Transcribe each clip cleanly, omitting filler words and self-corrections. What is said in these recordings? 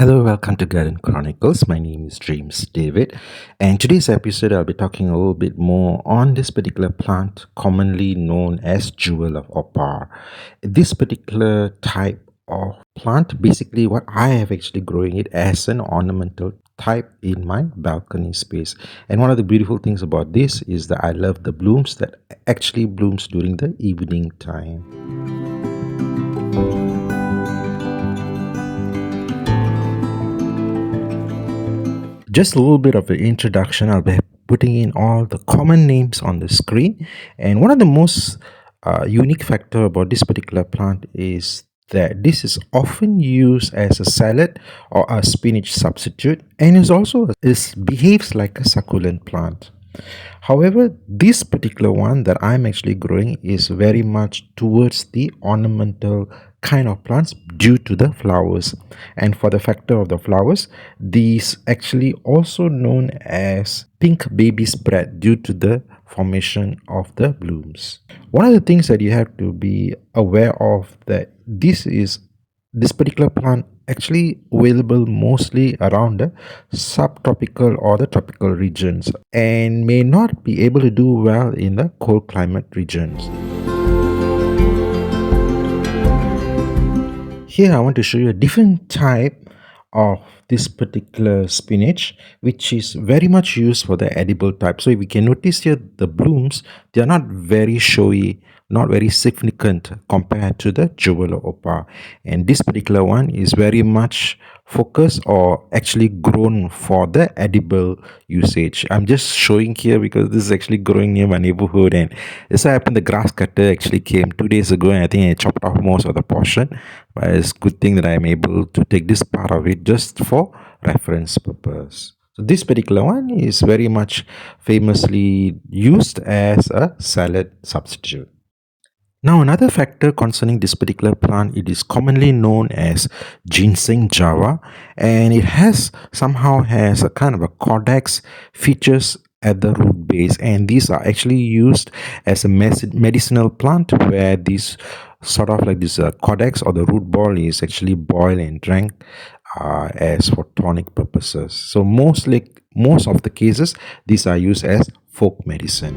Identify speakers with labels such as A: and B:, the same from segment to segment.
A: Hello, welcome to Garden Chronicles. My name is James David, and today's episode I'll be talking a little bit more on this particular plant, commonly known as Jewel of Opar. This particular type of plant, basically, what I have actually growing it as an ornamental type in my balcony space. And one of the beautiful things about this is that I love the blooms that actually blooms during the evening time. Just a little bit of an introduction. I'll be putting in all the common names on the screen. And one of the most unique factor about this particular plant is that this is often used as a salad or a spinach substitute, and is behaves like a succulent plant. However, this particular one that I'm actually growing is very much towards the ornamental kind of plants due to the flowers. And for the factor of the flowers, these actually also known as pink baby spread due to the formation of the blooms. One of the things that you have to be aware of that this particular plant actually available mostly around the subtropical or the tropical regions and may not be able to do well in the cold climate regions. Here I want to show you a different type of this particular spinach, which is very much used for the edible type. So if we can notice here, the blooms, they are not very showy, not very significant compared to the Jewel of Opar. And this particular one is very much focused or actually grown for the edible usage. I'm just showing here because this is actually growing near my neighborhood, and this happened the grass cutter actually came 2 days ago, and I think I chopped off most of the portion. But it's a good thing that I'm able to take this part of it just for reference purpose. So this particular one is very much famously used as a salad substitute. Now, another factor concerning this particular plant, it is commonly known as ginseng java, and it somehow has a kind of a cortex features at the root base, and these are actually used as a medicinal plant where this sort of like this cortex or the root ball is actually boiled and drank as for tonic purposes. So most of the cases, these are used as folk medicine.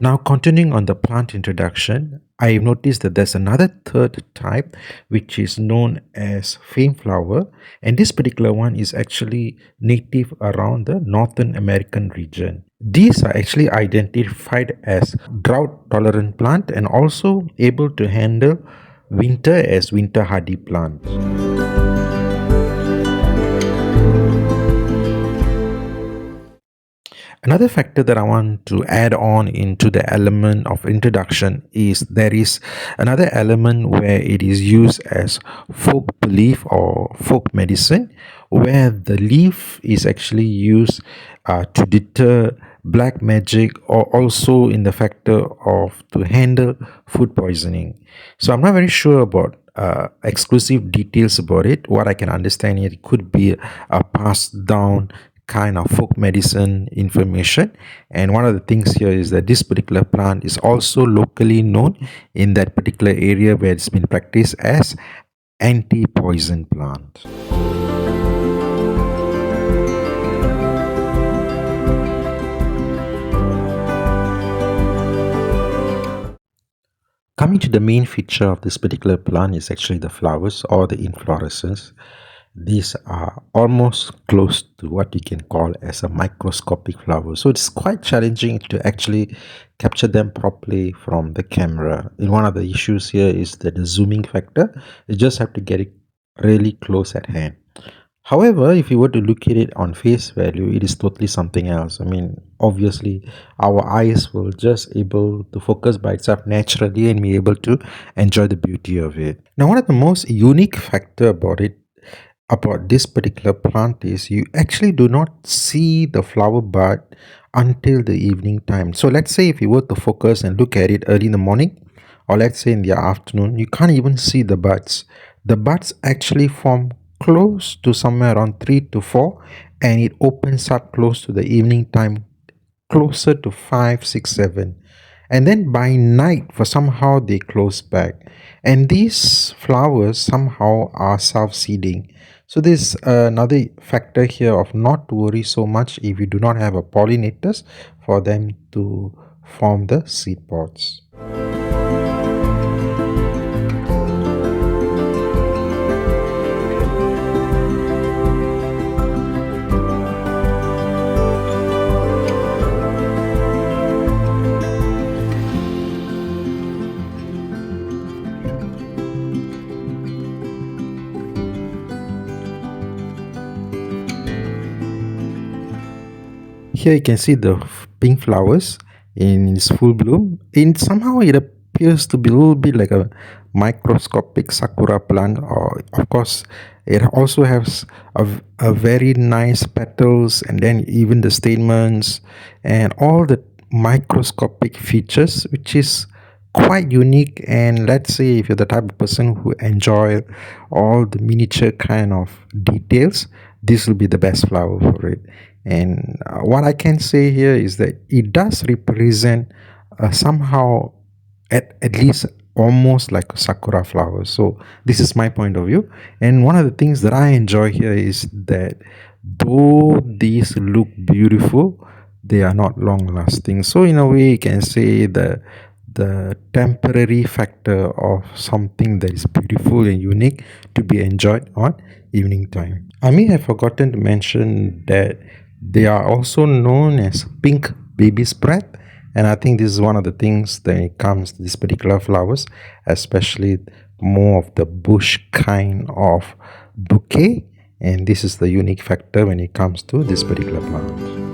A: Now, continuing on the plant introduction, I noticed that there's another third type which is known as fame flower, and this particular one is actually native around the Northern American region. These are actually identified as drought tolerant plant and also able to handle winter as winter hardy plant. Another factor that I want to add on into the element of introduction is there is another element where it is used as folk belief or folk medicine, where the leaf is actually used to deter black magic or also in the factor of to handle food poisoning. So I'm not very sure about exclusive details about it. What I can understand, it could be a passed down kind of folk medicine information, and one of the things here is that this particular plant is also locally known in that particular area where it's been practiced as anti-poison plant. Coming to the main feature of this particular plant is actually the flowers or the inflorescence. These are almost close to what you can call as a microscopic flower. So it's quite challenging to actually capture them properly from the camera. And one of the issues here is that the zooming factor, you just have to get it really close at hand. However, if you were to look at it on face value, it is totally something else. I mean, obviously, our eyes will just able to focus by itself naturally and be able to enjoy the beauty of it. Now, one of the most unique factor about this particular plant is you actually do not see the flower bud until the evening time. So let's say if you were to focus and look at it early in the morning, or let's say in the afternoon, you can't even see the buds. The buds actually form close to somewhere around 3 to 4, and it opens up close to the evening time, closer to 5, 6, 7. And then by night, for somehow they close back. And these flowers somehow are self-seeding. So there's another factor here of not to worry so much if you do not have a pollinators for them to form the seed pods. Here you can see the pink flowers in its full bloom. In somehow it appears to be a little bit like a microscopic sakura plant, or of course it also has a very nice petals, and then even the stamens and all the microscopic features, which is quite unique. And let's say if you're the type of person who enjoy all the miniature kind of details, this will be the best flower for it. And what I can say here is that it does represent somehow at least almost like a sakura flower. So this is my point of view. And one of the things that I enjoy here is that though these look beautiful, they are not long lasting. So in a way you can say the temporary factor of something that is beautiful and unique to be enjoyed on evening time. I may have forgotten to mention that they are also known as pink baby's breath, and I think this is one of the things that it comes to these particular flowers, especially more of the bush kind of bouquet, and this is the unique factor when it comes to this particular plant.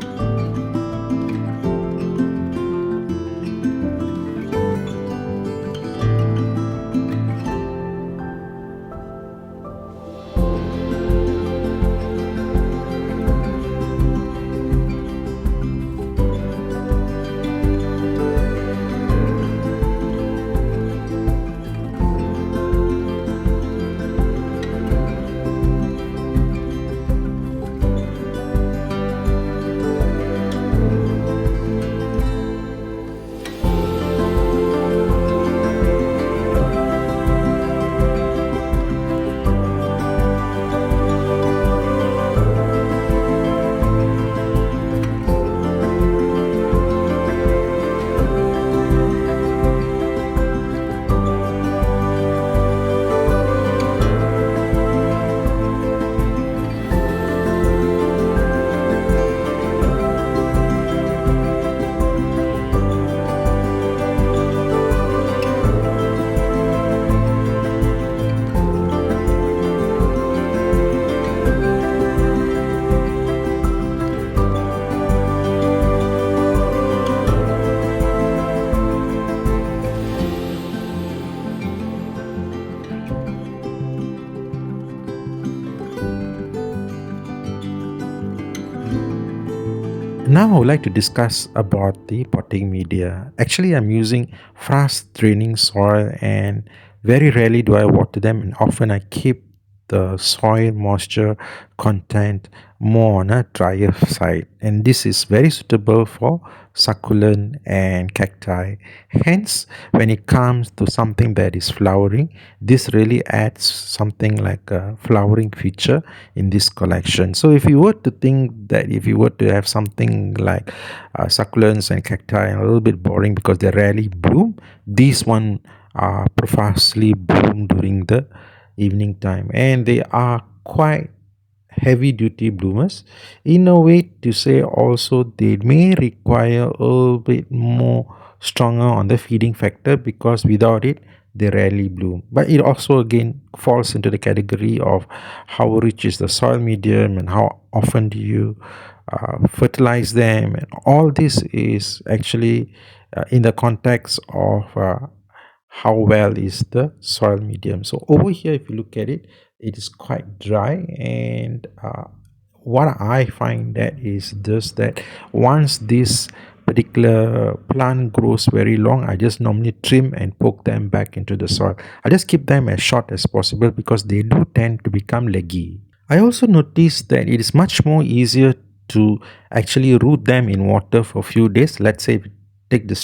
A: Now I would like to discuss about the potting media. Actually, I'm using fast draining soil, and very rarely do I water them, and often I keep the soil moisture content more on a drier side, and this is very suitable for succulent and cacti. Hence, when it comes to something that is flowering, this really adds something like a flowering feature in this collection. So if you were to think that if you were to have something like succulents and cacti a little bit boring because they rarely bloom, these one are profusely bloom during the evening time, and they are quite heavy duty bloomers. In a way to say also they may require a little bit more stronger on the feeding factor, because without it they rarely bloom. But it also again falls into the category of how rich is the soil medium and how often do you fertilize them, and all this is actually in the context of how well is the soil medium. So over here if you look at it, it is quite dry, and what I find that is just that once this particular plant grows very long, I just normally trim and poke them back into the soil. I just keep them as short as possible because they do tend to become leggy. I also noticed that it is much more easier to actually root them in water for a few days. Let's say if you take the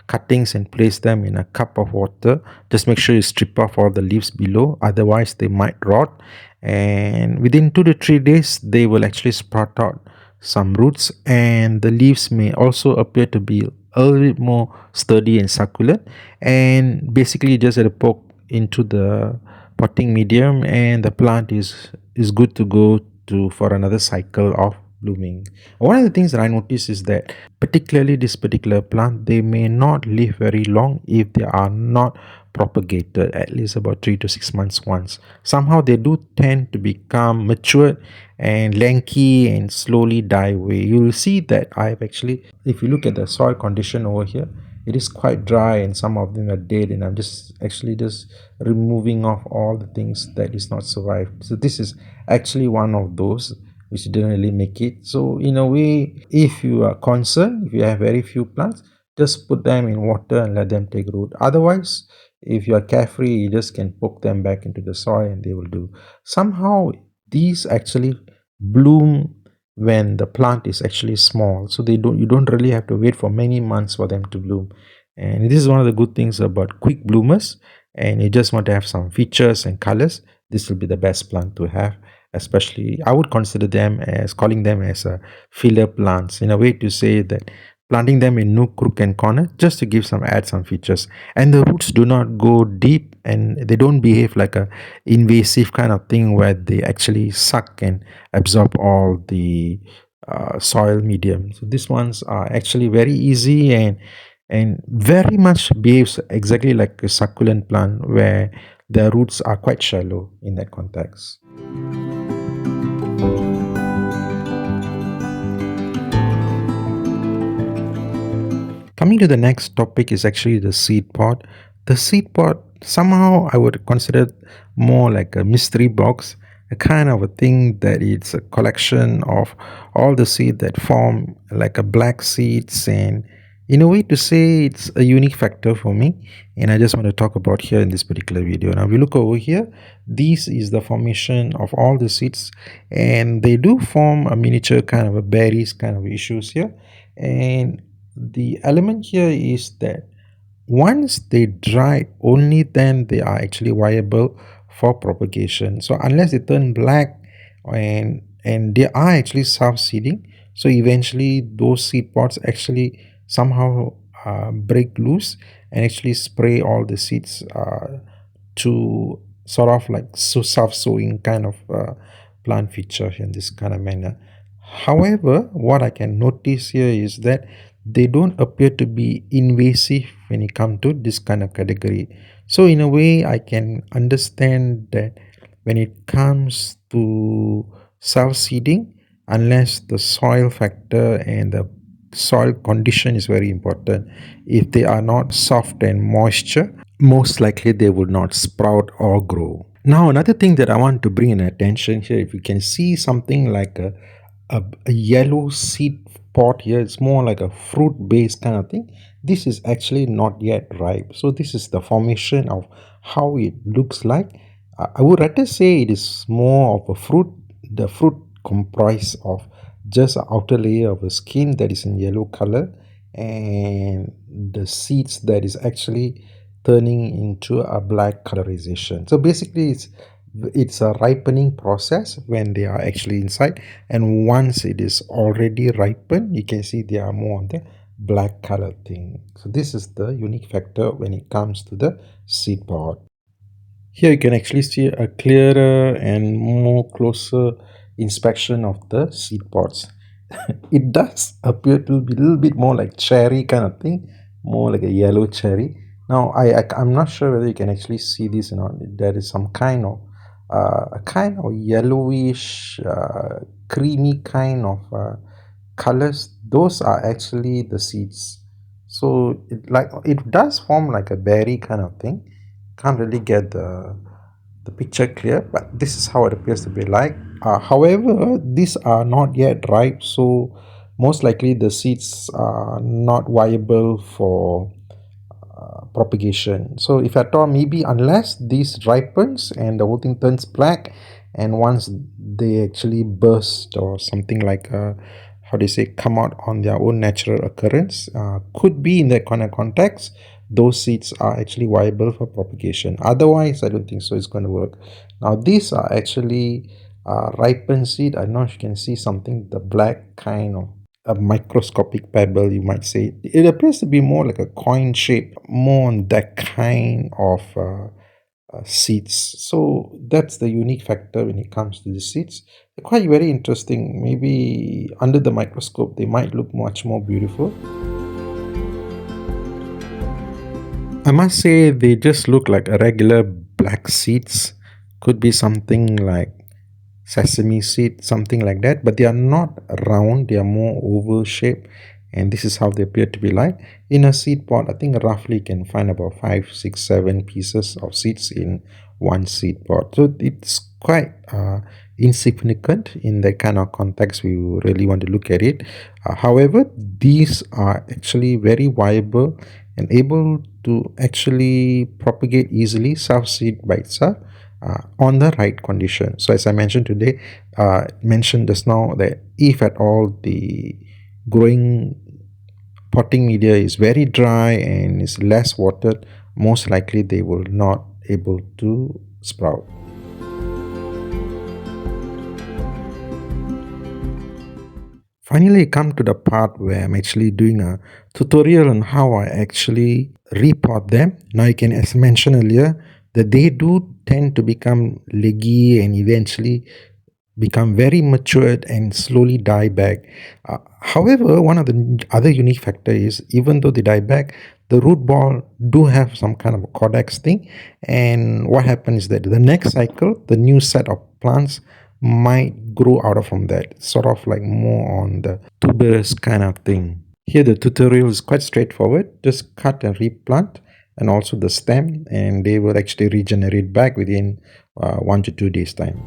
A: cuttings and place them in a cup of water. Just make sure you strip off all the leaves below, otherwise they might rot. And within 2 to 3 days, they will actually sprout out some roots, and the leaves may also appear to be a little bit more sturdy and succulent. And basically, just at a poke into the potting medium, and the plant is good to go to for another cycle of blooming. One of the things that I notice is that particularly this particular plant, they may not live very long if they are not propagated at least about 3 to 6 months once. Somehow they do tend to become matured and lanky and slowly die away. You will see that I've actually, if you look at the soil condition over here, it is quite dry and some of them are dead, and I'm just actually just removing off all the things that is not survived. So this is actually one of those which didn't really make it. So in a way, if you are concerned, if you have very few plants, just put them in water and let them take root. Otherwise, if you are carefree, you just can poke them back into the soil and they will do. Somehow these actually bloom when the plant is actually small, so they don't you don't really have to wait for many months for them to bloom. And this is one of the good things about quick bloomers, and you just want to have some features and colors. This will be the best plant to have. Especially I would consider them as calling them as a filler plants, in a way to say that planting them in nook, crook and corner just to give some add some features. And the roots do not go deep, and they don't behave like a invasive kind of thing where they actually suck and absorb all the soil medium. So these ones are actually very easy and very much behaves exactly like a succulent plant where the roots are quite shallow in that context. Coming to the next topic is actually the seed pod. The seed pod, somehow I would consider more like a mystery box, a kind of a thing that it's a collection of all the seed that form like a black seeds, and in a way to say it's a unique factor for me, and I just want to talk about here in this particular video. Now if you look over here, this is the formation of all the seeds, and they do form a miniature kind of a berries kind of issues here. And the element here is that once they dry, only then they are actually viable for propagation. So unless they turn black and they are actually self-seeding, so eventually those seed pods actually somehow break loose and actually spray all the seeds to sort of like self-sowing kind of plant feature in this kind of manner. However, what I can notice here is that they don't appear to be invasive when it comes to this kind of category. So in a way, I can understand that when it comes to self-seeding, unless the soil factor and the soil condition is very important, if they are not soft and moisture, most likely they will not sprout or grow. Now another thing that I want to bring in attention here, if you can see something like a yellow seed pod here, it's more like a fruit based kind of thing. This is actually not yet ripe, so this is the formation of how it looks like. I would rather say it is more of a fruit. The fruit comprise of just an outer layer of a skin that is in yellow color, and the seeds that is actually turning into a black colorization. So basically it's a ripening process when they are actually inside, and once it is already ripened, you can see they are more on the black color thing. So this is the unique factor when it comes to the seed pod. Here you can actually see a clearer and more closer inspection of the seed pods. It does appear to be a little bit more like cherry kind of thing, more like a yellow cherry. Now I'm not sure whether you can actually see this or not. There is some kind of a kind of yellowish, creamy kind of colors. Those are actually the seeds. So it does form like a berry kind of thing. Can't really get the picture clear, but this is how it appears to be like. However, these are not yet ripe, so most likely the seeds are not viable for propagation. So if at all, maybe unless this ripens and the whole thing turns black, and once they actually burst or something like how do you say, come out on their own natural occurrence, could be in that kind of context, those seeds are actually viable for propagation. Otherwise, I don't think so it's going to work. Now these are actually ripened seed. I don't know if you can see something, the black kind of a microscopic pebble, you might say. It appears to be more like a coin shape, more on that kind of seeds. So that's the unique factor when it comes to the seeds. They're quite very interesting. Maybe under the microscope, they might look much more beautiful. I must say, they just look like a regular black seeds. Could be something like sesame seed, something like that, but they are not round, they are more oval shaped, and this is how they appear to be like. In a seed pod, I think roughly you can find about 5, 6, 7 pieces of seeds in one seed pod. So it's quite insignificant in that kind of context we really want to look at it. However, these are actually very viable and able to actually propagate easily, self seed by itself, on the right condition. So as I mentioned today, mentioned just now, that if at all the growing potting media is very dry and is less watered, most likely they will not able to sprout. Finally, come to the part where I'm actually doing a tutorial on how I actually repot them. Now you can, as mentioned earlier, that they do tend to become leggy and eventually become very matured and slowly die back. However, one of the other unique factor is, even though they die back, the root ball do have some kind of a codex thing, and what happens is that the next cycle, the new set of plants might grow out of from that, sort of like more on the tuberous kind of thing. Here the tutorial is quite straightforward. Just cut and replant, and also the stem, and they will actually regenerate back within 1 to 2 days time.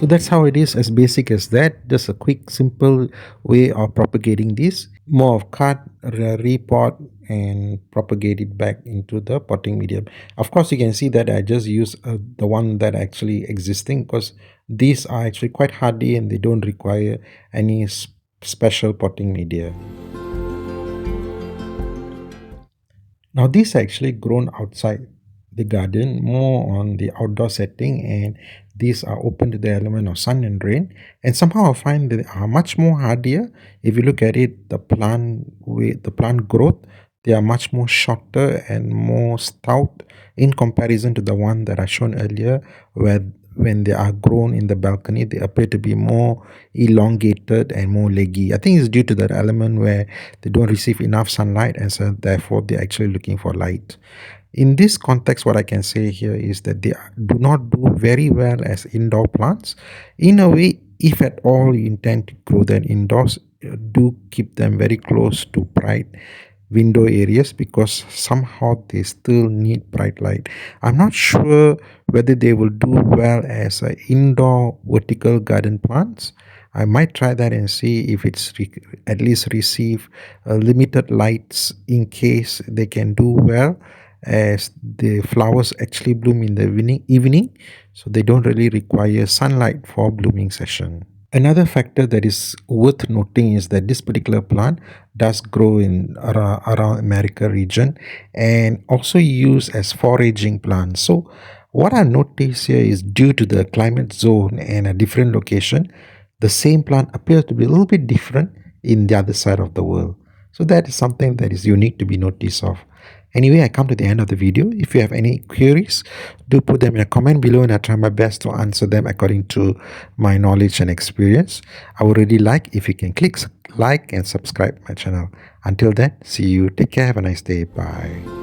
A: So that's how it is, as basic as that. Just a quick, simple way of propagating this. More of cut, repot, and propagate it back into the potting medium. Of course, you can see that I just use the one that actually existing, because these are actually quite hardy and they don't require any special potting media. Now, these are actually grown outside the garden, more on the outdoor setting, and these are open to the element of sun and rain. And somehow I find they are much more hardier. If you look at it, the plant growth, they are much more shorter and more stout in comparison to the one that I shown earlier, where when they are grown in the balcony, they appear to be more elongated and more leggy. I think it's due to that element where they don't receive enough sunlight, and so therefore they're actually looking for light. In this context, what I can say here is that they do not do very well as indoor plants. In a way, if at all you intend to grow them indoors, do keep them very close to bright window areas, because somehow they still need bright light. I'm not sure whether they will do well as indoor vertical garden plants. I might try that and see if it's at least receive limited lights, in case they can do well, as the flowers actually bloom in the evening, so they don't really require sunlight for blooming session. Another factor that is worth noting is that this particular plant does grow in around America region, and also used as foraging plants. So what I notice here is, due to the climate zone and a different location, the same plant appears to be a little bit different in the other side of the world. So that is something that is unique to be noticed of. Anyway, I come to the end of the video. If you have any queries, do put them in a comment below, and I try my best to answer them according to my knowledge and experience. I would really like if you can click like and subscribe my channel. Until then, see you. Take care. Have a nice day. Bye.